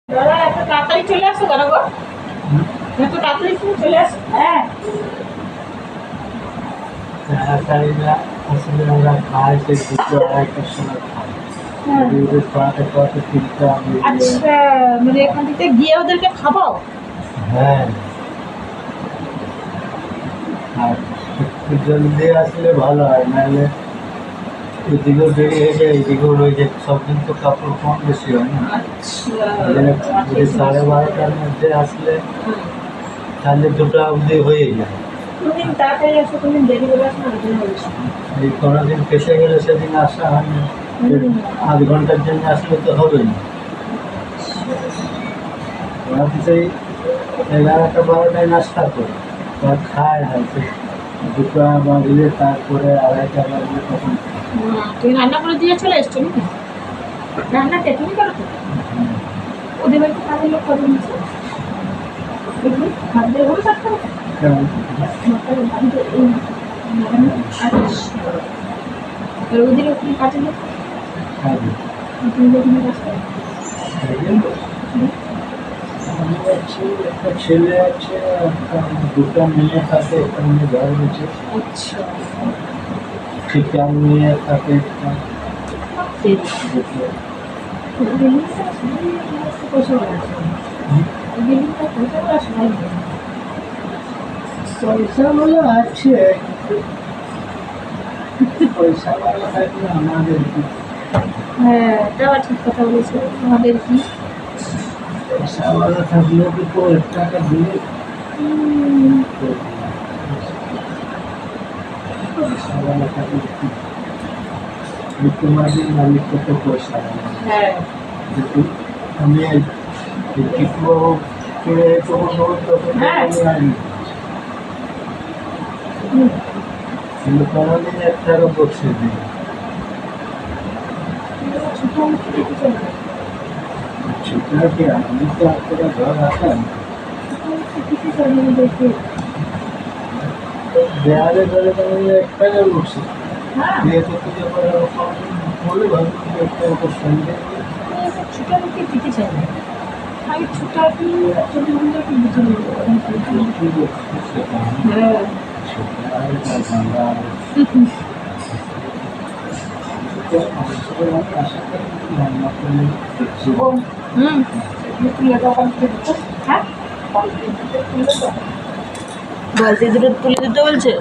দাদা এত তাড়াতাড়ি চলে আসো কেন গো? এত তাড়াতাড়ি তুমি চলে আসো? হ্যাঁ তাড়াতাড়িরা আসলে আমরা খাই সেই 2-2:30টার সময় খাই। হ্যাঁ। ওদের খাওয়াতে খাওয়াতে 3টা বেজে যায়। আচ্ছা, মানে এখান থেকে গিয়ে ওদেরকে খাবাও? হ্যাঁ, আর একটু জলদি আসলে ভালো হয়, নাহলে এদিকেও দেরি হয়ে যায়, এদিকেও রয়ে যায়। সব দিন তো কাপড় কম বেশি হয় না। আচ্ছা, যদি 12:30টার মধ্যে আসলে তাহলে 2টা অবধি হয়ে যায়। কোনদিন তাড়াতাড়ি আসো, কোনদিন দেরি করে আসো, ওই জন্য বলছি। এই কোনোদিন ফেসে গেলে সেদিন আসা হয় না। আধ ঘন্টার জন্য আসলে তো হবে না। ওরা তো সেই 11টা-12টায় নাস্তা করে, আর খায় হয়তো 2টা বাজলে, তারপরে 2:30টা বাজলে তখন খায়। তুমি রান্না করে দিয়ে চলে এসছো নাকি? রান্নাটা তুমি করো তো? ওদের বাড়িতে কাজের লোক কজন আছে? দেখুন ভাত দিয়ে ওরা কাজ করো? কেমন? আর ওদের ওখানে কাজের লোক খাবে। তুমি যেখানে কাজ করো? একটা ছেলে আছে, 2টা মেয়ে থাকে, একটা মেয়ে ঘর রয়েছে। আচ্ছা, ঠিকার মেয়ে থাকে একটা। পয়সাওয়ালা আছে, পয়সাওয়ালা থাকলে আমাদের কি? হ্যাঁ, এটাও ঠিক কথা বলেছো। আমাদের কি পয়সাওয়ালা থাকলেও কি তো 1 টাকা দিলে পয়সাওয়ালা থাকলে কি? তোমাদের মালিক কত পয়সা? হ্যাঁ কিন্তু আমি টিপুবাবু চলে যখন তখন আমি আনি, কিন্তু কোনোদিন 1 টাকা বসে দিই। সেটা কি আমি তো আপনারা ঘর আসেন দেয়ালে ধরে আমি 1 টাকা বসে বিয়ে করতে যাবার বলে ভাবছি 1 টাকা সঙ্গে ছোটা লোকে দিতে চাই না। আমি ছোটা কি ছোট লোকে দিতে হ্যাঁ তুলে দাও, হ্যাঁ বালতি দুটো তুলে দিতে বলছে।